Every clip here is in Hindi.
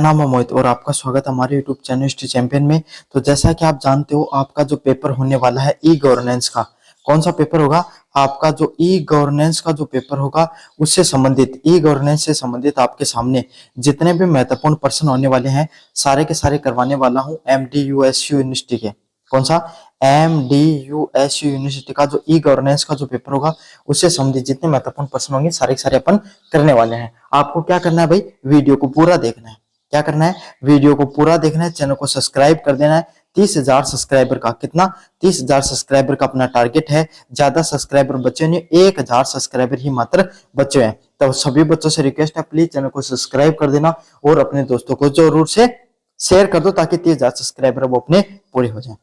मेरा नाम है मोहित और आपका स्वागत है हमारे यूट्यूब चैनल हिस्ट्री चैंपियन में। तो जैसा कि आप जानते हो, आपका जो पेपर होने वाला है ई गवर्नेंस का, कौन सा पेपर होगा? आपका जो ई गवर्नेंस का जो पेपर होगा उससे संबंधित, ई गवर्नेंस से संबंधित आपके सामने जितने भी महत्वपूर्ण प्रश्न होने वाले हैं सारे के सारे करवाने वाला हूँ MDU यूनिवर्सिटी के। कौन सा? MDU यूनिवर्सिटी का जो ई गवर्नेंस का जो पेपर होगा उससे संबंधित जितने महत्वपूर्ण प्रश्न होंगे सारे के सारे अपन करने वाले हैं। आपको क्या करना है भाई? वीडियो को पूरा देखना है। क्या करना है? वीडियो को पूरा देखना है, चैनल को सब्सक्राइब कर देना है। 30,000 सब्सक्राइबर का, कितना? 30,000 सब्सक्राइबर का अपना टारगेट है। ज्यादा सब्सक्राइबर बचे नहीं, 1,000 सब्सक्राइबर ही मात्र बचे हैं। तो सभी बच्चों से रिक्वेस्ट है, प्लीज चैनल को सब्सक्राइब कर देना और अपने दोस्तों को जरूर से शेयर कर दो ताकि 30,000 सब्सक्राइबर वो अपने पूरे हो जाए।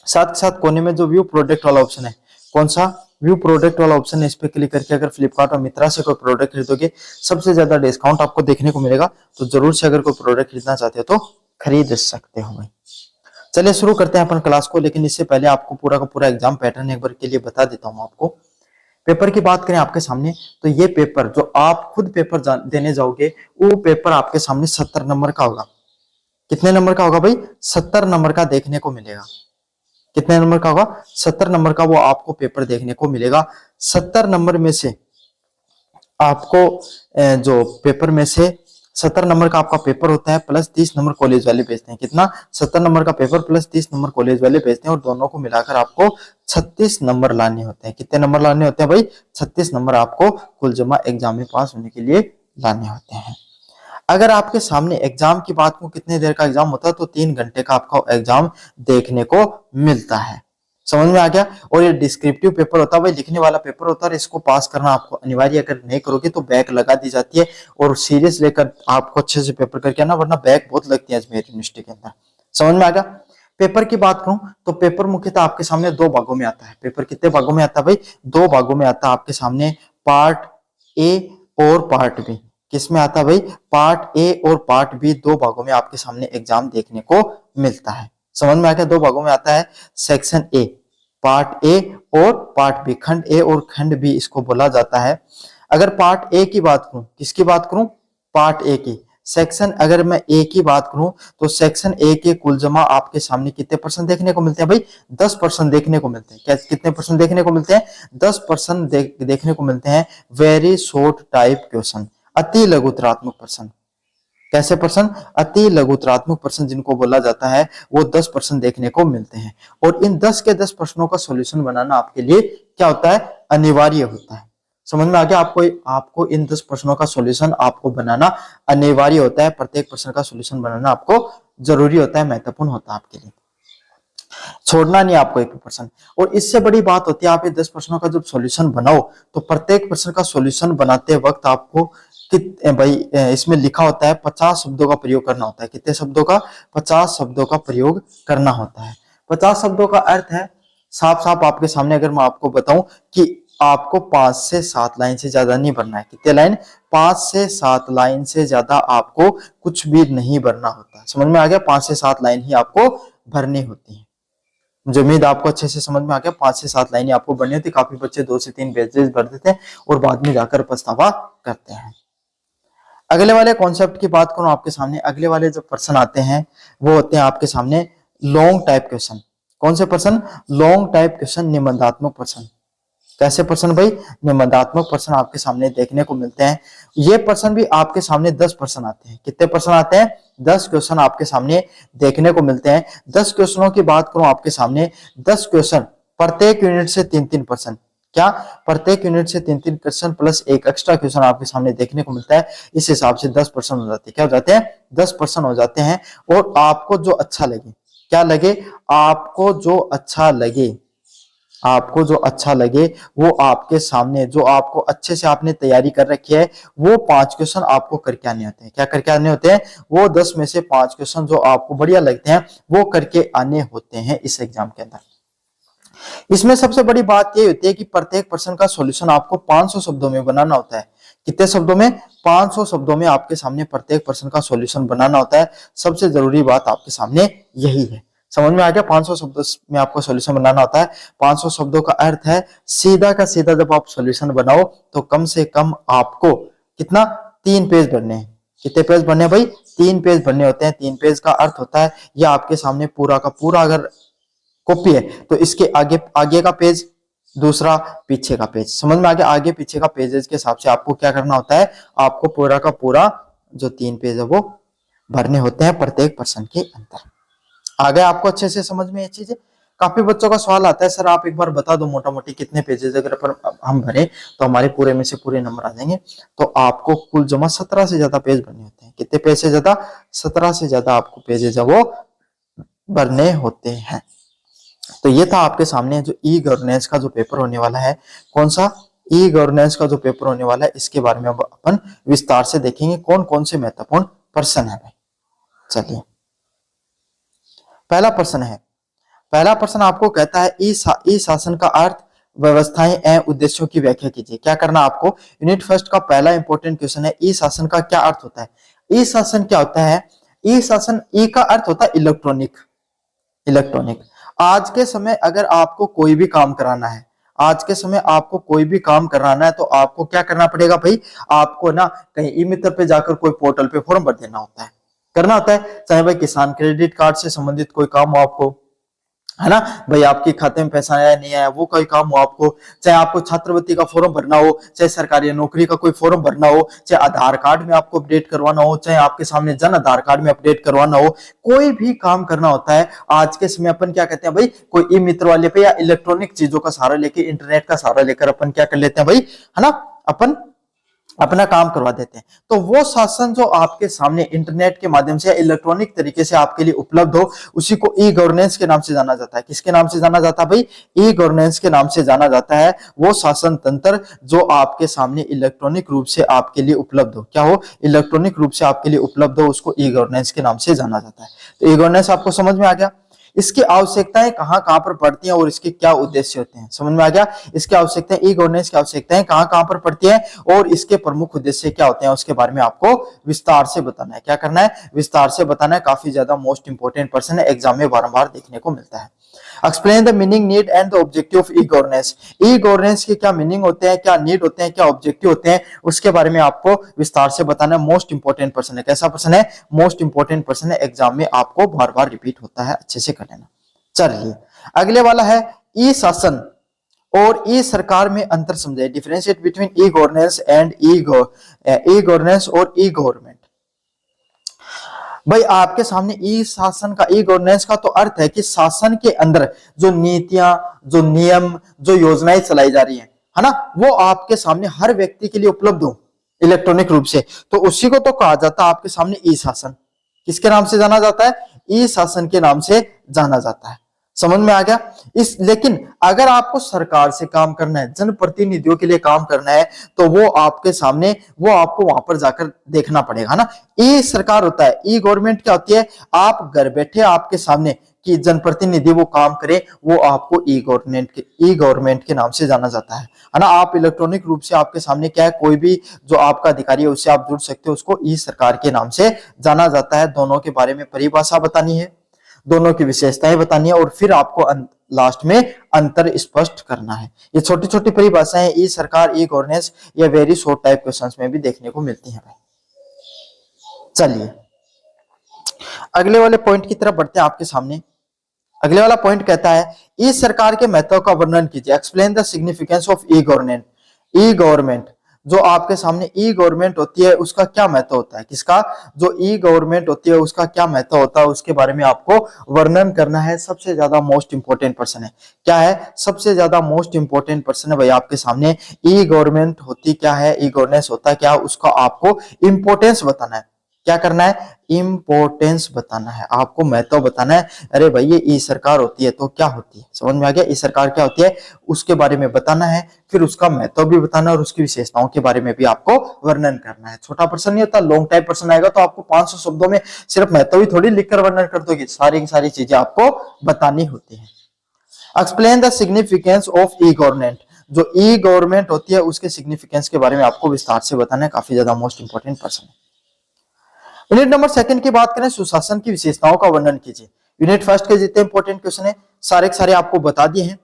साथ साथ कोने में जो व्यू प्रोडक्ट वाला ऑप्शन है, कौन सा? व्यू प्रोडक्ट वाला ऑप्शन है। इस पे क्लिक करके अगर फ्लिपकार्ट और मित्रा से कोई प्रोडक्ट खरीदोगे सबसे ज्यादा डिस्काउंट आपको देखने को मिलेगा। तो जरूर से अगर कोई प्रोडक्ट खरीदना चाहते हो तो खरीद सकते हो भाई। चलिए शुरू करते हैं अपन क्लास को, लेकिन इससे पहले आपको पूरा का पूरा एग्जाम पैटर्न एक बार के लिए बता देता हूँ आपको। पेपर की बात करें आपके सामने, तो ये पेपर जो आप खुद पेपर देने जाओगे वो पेपर आपके सामने 70 नंबर का होगा। कितने नंबर का होगा भाई? 70 नंबर का देखने को मिलेगा। कितने नंबर का होगा? 70 नंबर का वो आपको पेपर देखने को मिलेगा। 70 नंबर में से आपको जो पेपर में से 70 नंबर का आपका पेपर होता है, प्लस 30 नंबर कॉलेज वाले भेजते हैं। कितना? 70 नंबर का पेपर प्लस 30 नंबर कॉलेज वाले भेजते हैं और दोनों को मिलाकर आपको 36 नंबर लाने होते हैं। कितने नंबर लाने होते हैं भाई? 36 नंबर आपको कुल जमा एग्जाम में पास होने के लिए लाने होते हैं। अगर आपके सामने एग्जाम की बात को, कितने देर का एग्जाम होता है, तो 3 घंटे का आपका एग्जाम देखने को मिलता है। समझ में आ गया? और ये डिस्क्रिप्टिव पेपर होता है भाई, लिखने वाला पेपर होता है और इसको पास करना आपको अनिवार्य। अगर नहीं करोगे तो बैक लगा दी जाती है और सीरियस लेकर आपको अच्छे से पेपर करके आना, वरना बैक बहुत लगती है अजमेर यूनिवर्सिटी के अंदर। समझ में आ गया? पेपर की बात करूं तो पेपर मुख्यतः आपके सामने 2 भागों में आता है। पेपर कितने भागों में आता है भाई? 2 भागों में आता है आपके सामने, पार्ट ए और पार्ट बी। किस में आता है भाई? पार्ट ए और पार्ट बी, 2 भागों में आपके सामने एग्जाम देखने को मिलता है। समझ में आ गया? 2 भागों में आता है। सेक्शन ए, पार्ट ए और पार्ट बी, खंड ए और खंड बी इसको बोला जाता है। अगर पार्ट ए की बात करूं, किसकी बात करूं? पार्ट ए की। सेक्शन अगर मैं ए की बात करूं तो सेक्शन ए के कुल जमा आपके सामने कितने परसेंट देखने को मिलते हैं भाई? 10% देखने को मिलते हैं। क्या कितने परसेंट देखने को मिलते हैं? 10% देखने को मिलते हैं। वेरी शॉर्ट टाइप क्वेश्चन, अति लघुतरात्मक प्रश्न। कैसे प्रश्न? अति लघुतरात्मक प्रश्न जिनको बोला जाता है, वो 10% देखने को मिलते हैं। और इन 10 के 10 प्रश्नों का सॉल्यूशन बनाना आपके लिए क्या होता है? अनिवार्य होता है। समझ में आ गया? आपको इन 10 प्रश्नों का सॉल्यूशन आपको बनाना अनिवार्य होता है। प्रत्येक प्रश्न का सॉल्यूशन बनाना आपको जरूरी होता है, महत्वपूर्ण होता है आपके लिए। छोड़ना नहीं आपको एक प्रश्न। और इससे बड़ी बात होती है, आप ये 10 प्रश्नों का जब सॉल्यूशन बनाओ तो प्रत्येक प्रश्न का सॉल्यूशन बनाते वक्त आपको भाई इसमें लिखा होता है 50 शब्दों का प्रयोग करना होता है। कितने शब्दों का? 50 शब्दों का प्रयोग करना होता है। 50 शब्दों का अर्थ है, साफ साफ आपके सामने अगर मैं आपको बताऊं कि आपको 5 से 7 लाइन से ज्यादा नहीं भरना है। कितने लाइन? 5 से 7 लाइन से ज्यादा आपको कुछ भी नहीं भरना होता। समझ में आ गया? 5 से 7 लाइन ही आपको भरनी होती है। मुझे उम्मीद आपको अच्छे से समझ में आ गया। 5 से 7 लाइनें आपको भरनी होती। काफी बच्चे 2 से 3 पेजेस भर देते हैं और बाद में जाकर पछतावा करते हैं। अगले वाले कॉन्सेप्ट की बात करूं आपके सामने, अगले वाले जो प्रश्न आते हैं वो होते हैं आपके सामने लॉन्ग टाइप क्वेश्चन। कौन से प्रश्न? लॉन्ग टाइप क्वेश्चन, निबंधात्मक प्रश्न। कैसे प्रश्न भाई? निबंधात्मक प्रश्न आपके सामने देखने को मिलते हैं। ये प्रश्न भी आपके सामने 10 प्रश्न आते हैं। कितने प्रश्न आते हैं? 10 क्वेश्चन आपके सामने देखने को मिलते हैं। 10 क्वेश्चनों की बात करूं आपके सामने, 10 क्वेश्चन, प्रत्येक यूनिट से 3-3 प्रश्न। क्या? प्रत्येक यूनिट से 3-3 क्वेश्चन प्लस एक एक्स्ट्रा क्वेश्चन आपके सामने देखने को मिलता है। इस हिसाब से 10 प्रश्न हो जाते हैं। क्या हो जाते हैं? 10 प्रश्न हो जाते हैं। और आपको जो अच्छा लगे, क्या लगे? आपको जो अच्छा लगे, आपको जो अच्छा लगे वो आपके सामने, जो आपको अच्छे से आपने तैयारी कर रखी है, वो 5 क्वेश्चन आपको करके आने होते हैं। क्या करके आने होते हैं? वो 10 में से 5 क्वेश्चन जो आपको बढ़िया लगते हैं वो करके आने होते हैं इस एग्जाम के अंदर। इसमें सबसे बड़ी बात ये होती है कि प्रत्येक प्रश्न का सॉल्यूशन आपको 500 शब्दों में बनाना होता है। कितने शब्दों में? 500 शब्दों में आपके सामने प्रत्येक प्रश्न का सॉल्यूशन बनाना होता है। सबसे जरूरी बात आपके सामने यही है। समझ में आ गया? 500 शब्दों में आपको सॉल्यूशन बनाना होता है। 500 शब्दों का अर्थ है सीधा का सीधा जब आप सॉल्यूशन बनाओ तो कम से कम आपको कितना? 3 पेज भरने हैं। कितने पेज भरने हैं भाई? 3 पेज भरने होते हैं। 3 पेज का अर्थ होता है ये आपके सामने पूरा का पूरा अगर कॉपी है तो इसके आगे आगे का पेज, दूसरा पीछे का पेज। समझ में आ गया? आगे पीछे का पेजेस के हिसाब से आपको क्या करना होता है, आपको पूरा का पूरा जो 3 पेज है वो भरने होते हैं प्रत्येक पर्सन के अंदर। आ गया आपको अच्छे से समझ में ये चीजें? काफी बच्चों का सवाल आता है, सर आप एक बार बता दो मोटा मोटी कितने पेजेस अगर हम भरें तो हमारे पूरे में से पूरे नंबर आ जाएंगे। तो आपको कुल जमा 17 से ज्यादा पेज भरने होते हैं। कितने पेज से ज्यादा? 17 से ज्यादा आपको पेजेस है वो भरने होते हैं। तो ये था आपके सामने जो ई गवर्नेंस का जो पेपर होने वाला है। कौन सा? ई गवर्नेंस का जो पेपर होने वाला है इसके बारे में अब अपन विस्तार से देखेंगे कौन कौन से महत्वपूर्ण प्रश्न है भाई। चलिए, पहला प्रश्न है, पहला प्रश्न आपको कहता है ई शासन का अर्थ, व्यवस्थाएं एवं उद्देश्यों की व्याख्या कीजिए। क्या करना आपको? यूनिट फर्स्ट का पहला इंपॉर्टेंट क्वेश्चन है, ई शासन का क्या अर्थ होता है? ई शासन क्या होता है? ई शासन, ई का अर्थ होता है इलेक्ट्रॉनिक। इलेक्ट्रॉनिक। आज के समय अगर आपको कोई भी काम कराना है, आज के समय आपको कोई भी काम कराना है तो आपको क्या करना पड़ेगा भाई? आपको ना कहीं ई मित्र पे जाकर कोई पोर्टल पे फॉर्म भर देना होता है, करना होता है। चाहे भाई किसान क्रेडिट कार्ड से संबंधित कोई काम हो आपको, है ना भाई, आपके खाते में पैसा आया नहीं आया वो कोई काम हो आपको, चाहे आपको छात्रवृत्ति का फॉर्म भरना हो, चाहे सरकारी नौकरी का कोई फॉर्म भरना हो, चाहे आधार कार्ड में आपको अपडेट करवाना हो, चाहे आपके सामने जन आधार कार्ड में अपडेट करवाना हो, कोई भी काम करना होता है आज के समय अपन क्या कहते हैं भाई, कोई ई मित्र वाले पे या इलेक्ट्रॉनिक चीजों का सहारा लेके, इंटरनेट का सहारा लेकर अपन क्या कर लेते हैं भाई, है ना, अपन अपना काम करवा देते हैं। तो वो शासन जो आपके सामने इंटरनेट के माध्यम से या इलेक्ट्रॉनिक तरीके से आपके लिए उपलब्ध हो, उसी को ई गवर्नेंस के नाम से जाना जाता है। किसके नाम से जाना जाता है भाई? ई गवर्नेंस के नाम से जाना जाता है वो शासन तंत्र जो आपके सामने इलेक्ट्रॉनिक रूप से आपके लिए उपलब्ध हो। क्या हो? इलेक्ट्रॉनिक रूप से आपके लिए उपलब्ध हो, उसको ई गवर्नेंस के नाम से जाना जाता है। तो ई गवर्नेंस आपको समझ में आ गया? इसकी आवश्यकताएं कहां कहां पर पड़ती हैं और इसके क्या उद्देश्य होते हैं, समझ में आ गया? इसकी आवश्यकताएं, ई गवर्नेंस की आवश्यकताएं कहां कहां पर पड़ती है और इसके प्रमुख उद्देश्य क्या होते हैं उसके बारे में आपको विस्तार से बताना है। क्या करना है? विस्तार से बताना है। काफी ज्यादा मोस्ट इंपोर्टेंट पर्सन है, एग्जाम में बारंबार देखने को मिलता है। Explain the meaning, need and the objective of E governance. E governance के क्या मीनिंग होते हैं, क्या नीड होते हैं, क्या ऑब्जेक्टिव होते हैं, उसके बारे में आपको विस्तार से बताना है। मोस्ट इंपोर्टेंट पर्सन है। कैसा पर्सन है? मोस्ट इंपोर्टेंट पर्सन है, एग्जाम में आपको बार बार रिपीट होता है, अच्छे से कर लेना। चलिए, अगले वाला है ई शासन और ई सरकार में अंतर समझाइए। Differentiate between e governance and e governance और ई गवर्नमेंट। भाई आपके सामने ई शासन का, ई गवर्नेंस का तो अर्थ है कि शासन के अंदर जो नीतियां, जो नियम, जो योजनाएं चलाई जा रही है ना, वो आपके सामने हर व्यक्ति के लिए उपलब्ध हो इलेक्ट्रॉनिक रूप से, तो उसी को तो कहा जाता है आपके सामने ई शासन। किसके नाम से जाना जाता है? ई शासन के नाम से जाना जाता है। समझ में आ गया? लेकिन अगर आपको सरकार से काम करना है, जनप्रतिनिधियों के लिए काम करना है, तो वो आपके सामने, वो आपको वहां पर जाकर देखना पड़ेगा ना। ई सरकार होता है, ई गवर्नमेंट क्या होती है? आप घर बैठे आपके सामने कि जनप्रतिनिधि वो काम करे, वो आपको ई गवर्नमेंट के नाम से जाना जाता है ना। आप इलेक्ट्रॉनिक रूप से आपके सामने क्या है, कोई भी जो आपका अधिकारी है उससे आप जुड़ सकते हो, उसको ई सरकार के नाम से जाना जाता है। दोनों के बारे में परिभाषा बतानी है, दोनों की विशेषताएं बतानी है और फिर आपको लास्ट में अंतर स्पष्ट करना है। ये छोटी छोटी परिभाषाएं ई सरकार, ई गवर्नेंस, ये वेरी शॉर्ट टाइप क्वेश्चंस में भी देखने को मिलती हैं भाई। चलिए, अगले वाले पॉइंट की तरफ बढ़ते हैं आपके सामने। अगले वाला पॉइंट कहता है ई सरकार के महत्व का वर्णन कीजिए। Explain the significance of E governance. E government, जो आपके सामने ई गवर्नमेंट होती है उसका क्या महत्व होता है? किसका? जो ई गवर्नमेंट होती है उसका क्या महत्व होता है, उसके बारे में आपको वर्णन करना है। सबसे ज्यादा मोस्ट इंपोर्टेंट पर्सन है। क्या है? सबसे ज्यादा मोस्ट इंपोर्टेंट पर्सन है भाई आपके सामने। ई गवर्नमेंट होती क्या है, ई गवर्नेंस होता क्या, उसका आपको इंपोर्टेंस बताना है। क्या करना है? इंपोर्टेंस बताना है, आपको महत्व बताना है। अरे भाई ये ई सरकार होती है तो क्या होती है, समझ में आ गया? ई सरकार क्या होती है उसके बारे में बताना है, फिर उसका महत्व भी बताना है और उसकी विशेषताओं के बारे में भी आपको वर्णन करना है। छोटा प्रश्न नहीं होता, लॉन्ग टाइप प्रश्न आएगा तो आपको 500 शब्दों में सिर्फ महत्व ही थोड़ी लिखकर वर्णन कर दोगे, सारी की सारी चीजें आपको बतानी होती है। Explain the significance of E government. जो ई गवर्नमेंट होती है उसके सिग्निफिकेंस के बारे में आपको विस्तार से बताना है। काफी ज्यादा मोस्ट इंपोर्टेंट पर्सन है। यूनिट नंबर सेकंड की बात करें, सुशासन की विशेषताओं का वर्णन कीजिए। यूनिट फर्स्ट के जितने इंपॉर्टेंट क्वेश्चन है सारे के सारे आपको बता दिए हैं।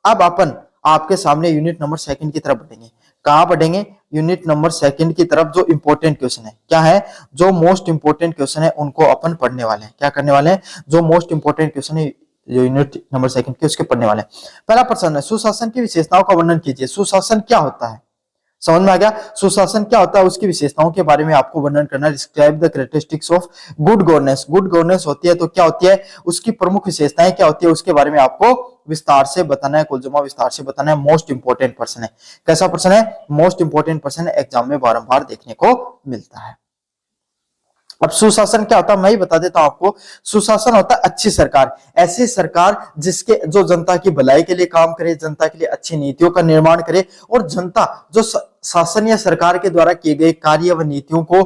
अब अपन आपके सामने यूनिट नंबर सेकंड की तरफ बढ़ेंगे। कहाँ पढ़ेंगे? यूनिट नंबर सेकंड की तरफ जो इंपॉर्टेंट क्वेश्चन है, क्या है? जो मोस्ट इंपॉर्टेंट क्वेश्चन है उनको अपन पढ़ने वाले हैं। क्या करने वाले हैं? जो मोस्ट इंपॉर्टेंट क्वेश्चन है जो यूनिट नंबर सेकंड के, उसके पढ़ने वाले हैं। पहला प्रश्न है, सुशासन की विशेषताओं का वर्णन कीजिए। सुशासन क्या होता है? समझ में आ गया? सुशासन क्या होता है, उसकी विशेषताओं के बारे में आपको वर्णन करना है। Describe the characteristics of good governance. Good governance होती है तो क्या होती है, उसकी प्रमुख विशेषताएं क्या होती है, उसके बारे में आपको विस्तार से बताना है, कुल विस्तार से बताना है। मोस्ट इंपोर्टेंट प्रश्न है। कैसा प्रश्न है? मोस्ट इंपोर्टेंट प्रश्न है, एग्जाम में बारंबार देखने को मिलता है। अब सुशासन क्या होता है मैं ही बता देता हूं आपको। सुशासन होता है अच्छी सरकार, ऐसी सरकार जिसके जो जनता की भलाई के लिए काम करे, जनता के लिए अच्छी नीतियों का निर्माण करे, और जनता जो शासन या सरकार के द्वारा किए गए कार्य व नीतियों को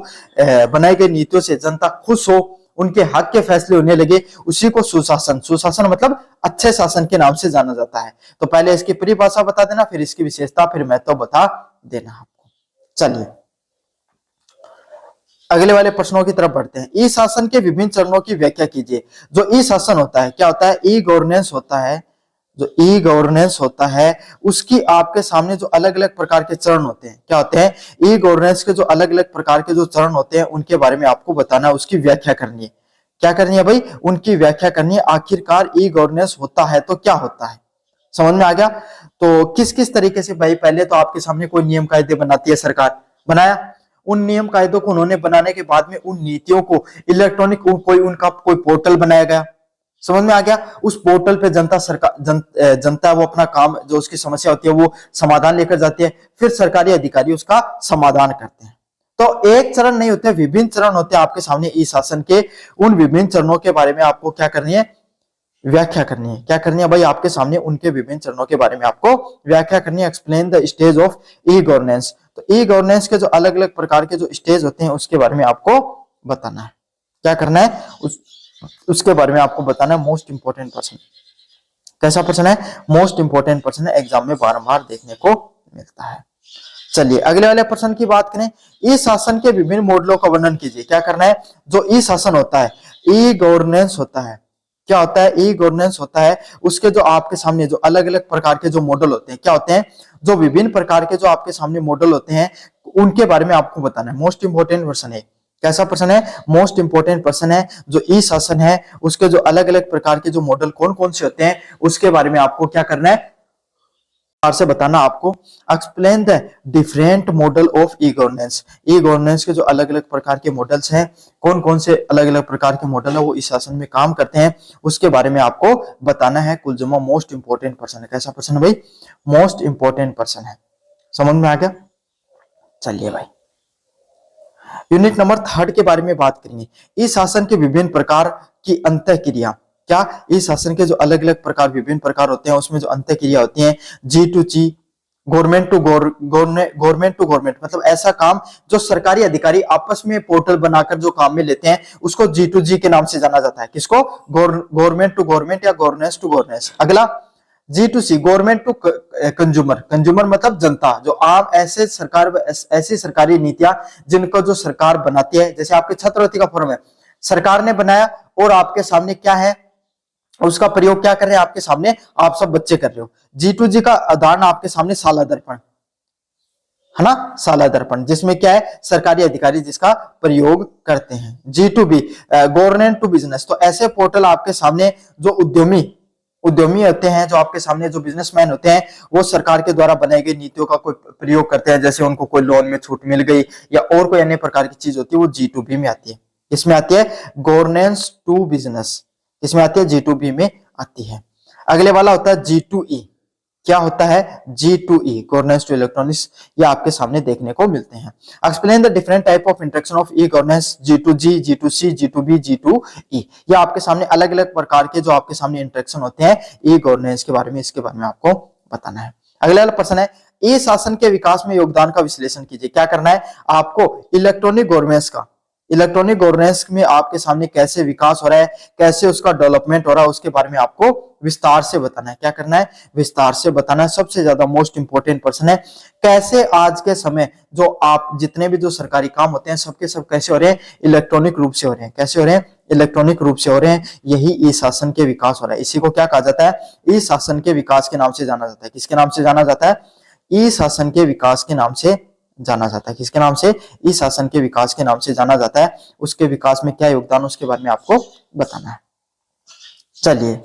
बनाई गई नीतियों से जनता खुश हो, उनके हक के फैसले होने लगे, उसी को सुशासन, सुशासन मतलब अच्छे शासन के नाम से जाना जाता है। तो पहले इसकी परिभाषा बता देना, फिर इसकी विशेषता, फिर महत्व बता देना आपको। चलिए अगले वाले प्रश्नों की तरफ बढ़ते हैं। ई शासन के विभिन्न चरणों की व्याख्या कीजिए। जो ई शासन होता है, क्या होता है? ई गवर्नेंस होता है। जो ई गवर्नेंस होता है उसकी आपके सामने जो अलग अलग प्रकार के चरण होते हैं, क्या होते हैं? ई गवर्नेंस के जो अलग अलग प्रकार के जो चरण होते हैं उनके बारे में आपको बताना है, उसकी व्याख्या करनी है। क्या करनी है भाई? उनकी व्याख्या करनी है। आखिरकार ई गवर्नेंस होता है तो क्या होता है? समझ में आ गया? तो किस किस तरीके से भाई, पहले तो आपके सामने कोई नियम कायदे बनाती है सरकार, बनाया, उन नियम कायदों को उन्होंने बनाने के बाद में उन नीतियों को इलेक्ट्रॉनिक कोई उनका कोई पोर्टल बनाया गया। समझ में आ गया? उस पोर्टल पे जनता सरकार जनता वो अपना काम, जो उसकी समस्या होती है वो समाधान लेकर जाती है, फिर सरकारी अधिकारी उसका समाधान करते हैं। तो एक चरण नहीं होते, विभिन्न चरण होते हैं आपके सामने ई शासन के। उन विभिन्न चरणों के बारे में आपको क्या करनी है? व्याख्या करनी है। क्या करनी है भाई? आपके सामने उनके विभिन्न चरणों के बारे में आपको व्याख्या करनी है। Explain the stage of E governance. तो ई गवर्नेंस के जो अलग अलग प्रकार के जो स्टेज होते हैं उसके बारे में आपको बताना है। क्या करना है? उसके बारे में आपको बताना है। मोस्ट इंपोर्टेंट प्रश्न। कैसा प्रश्न है? मोस्ट इंपोर्टेंट प्रश्न है, एग्जाम में बारंबार देखने को मिलता है। चलिए अगले वाले प्रश्न की बात करें। ई शासन के विभिन्न मॉडलों का वर्णन कीजिए। क्या करना है? जो ई शासन होता है, ई गवर्नेंस होता है, क्या होता है? ई गवर्नेंस होता है, उसके जो आपके सामने जो अलग अलग प्रकार के जो मॉडल होते हैं, क्या होते हैं? जो विभिन्न प्रकार के जो आपके सामने मॉडल होते हैं उनके बारे में आपको बताना है। मोस्ट इंपोर्टेंट प्रश्न है। कैसा प्रश्न है? मोस्ट इंपोर्टेंट प्रश्न है। जो ई शासन है उसके जो अलग अलग प्रकार के जो मॉडल कौन कौन से होते हैं उसके बारे में आपको क्या करना है? से बताना आपको। Explain the different model of E governance. E governance के जो अलग अलग प्रकार के मॉडल्स हैं, कौन कौन से अलग अलग प्रकार के मॉडल है वो इस शासन में काम करते हैं, उसके बारे में आपको बताना है। कुल जमा मोस्ट इंपोर्टेंट पर्सन है। कैसा पर्सन है भाई? मोस्ट इंपोर्टेंट पर्सन है। समझ में आ गया? चलिए भाई यूनिट नंबर थर्ड के बारे में बात करेंगे। इस शासन के विभिन्न प्रकार की अंतःक्रिया। क्या? इस शासन के जो अलग अलग प्रकार, विभिन्न प्रकार होते हैं उसमें जो अंतःक्रिया होती है, G to G, government to government, मतलब ऐसा काम जो सरकारी अधिकारी आपस में पोर्टल बनाकर जो काम में लेते हैं उसको जी टू जी के नाम से जाना जाता है। किसको? गवर्नमेंट टू गवर्नमेंट या गवर्नेंस टू गवर्नेंस। अगला G to C, government to consumer, consumer मतलब जनता, जो आम ऐसे सरकार, ऐसी सरकारी नीतियां जिनको जो सरकार बनाती है, जैसे आपके छात्रवृत्ति का फॉर्म है, सरकार ने बनाया और आपके सामने क्या है, उसका प्रयोग क्या कर रहे हैं आपके सामने, आप सब बच्चे कर रहे हो। जी टू जी का उदाहरण आपके सामने साला दर्पण है ना, साला दर्पण, जिसमें क्या है, सरकारी अधिकारी जिसका प्रयोग करते हैं। G to B, government to business, तो ऐसे पोर्टल आपके सामने जो उद्यमी होते हैं, जो आपके सामने जो बिजनेसमैन होते हैं, वो सरकार के द्वारा बनाई गई नीतियों का कोई प्रयोग करते हैं, जैसे उनको कोई लोन में छूट मिल गई या और कोई अन्य प्रकार की चीज होती है, वो जी टू बी में आती है। इसमें आती है गवर्नेंस टू बिजनेस, इसमें आती है जी टू बी में आती है। अगले वाला होता है जी टू ई। क्या होता है? G to E, governance to electronics, ये आपके सामने देखने को मिलते हैं। Explain the different type of interaction of E governance, G to G, G to C, G to B, G to E. ये आपके सामने अलग अलग प्रकार के जो आपके सामने इंटरेक्शन होते हैं ई गवर्नेंस के बारे में, इसके बारे में आपको बताना है। अगला वाला प्रश्न है, ई शासन के विकास में योगदान का विश्लेषण कीजिए। क्या करना है आपको? इलेक्ट्रॉनिक गवर्नेंस का, इलेक्ट्रॉनिक गवर्नेंस में आपके सामने कैसे विकास हो रहा है, कैसे उसका डेवलपमेंट हो रहा है, उसके बारे में आपको विस्तार से बताना है। क्या करना है? विस्तार से बताना है। सबसे ज्यादा मोस्ट इंपोर्टेंट पर्सन है, कैसे आज के समय जो आप जितने भी जो सरकारी काम होते हैं सबके सब कैसे हो रहे हैं? इलेक्ट्रॉनिक रूप से हो रहे हैं। कैसे हो रहे हैं? इलेक्ट्रॉनिक रूप से हो रहे हैं। यही ई शासन के विकास हो रहा है। इसी को क्या कहा जाता है? ई शासन के विकास के नाम से जाना जाता है। किसके नाम से जाना जाता है? ई शासन के विकास के नाम से जाना जाता है। किसके नाम से? ई शासन के विकास के नाम से जाना जाता है। उसके विकास में क्या योगदान, उसके बारे में आपको बताना है। चलिए,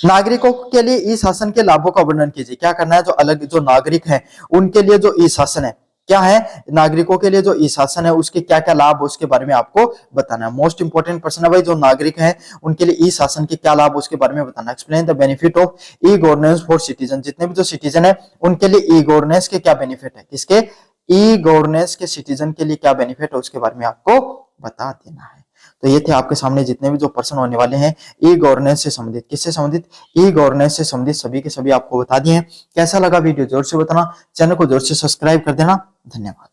नागरिकों के लिए ई शासन के लाभों का वर्णन कीजिए। क्या करना है? जो अलग जो नागरिक हैं उनके लिए जो ई शासन है, क्या है? नागरिकों के लिए जो ई शासन है उसके क्या क्या लाभ, उसके बारे में आपको बताना है। मोस्ट इंपोर्टेंट प्रश्न है भाई, जो नागरिक हैं उनके लिए ई शासन के क्या लाभ, उसके बारे में बताना। Explain the benefit of E governance for citizen. जितने भी जो सिटीजन है उनके लिए ई गवर्नेंस के क्या बेनिफिट है, किसके? ई गवर्नेंस के सिटीजन के लिए क्या बेनिफिट है, उसके बारे में आपको बता देना है। तो ये थे आपके सामने जितने भी जो प्रश्न होने वाले हैं ई गवर्नेंस से संबंधित। किससे संबंधित? ई गवर्नेंस से संबंधित सभी के सभी आपको बता दिए हैं। कैसा लगा वीडियो जरूर से बताना, चैनल को जरूर से सब्सक्राइब कर देना। धन्यवाद।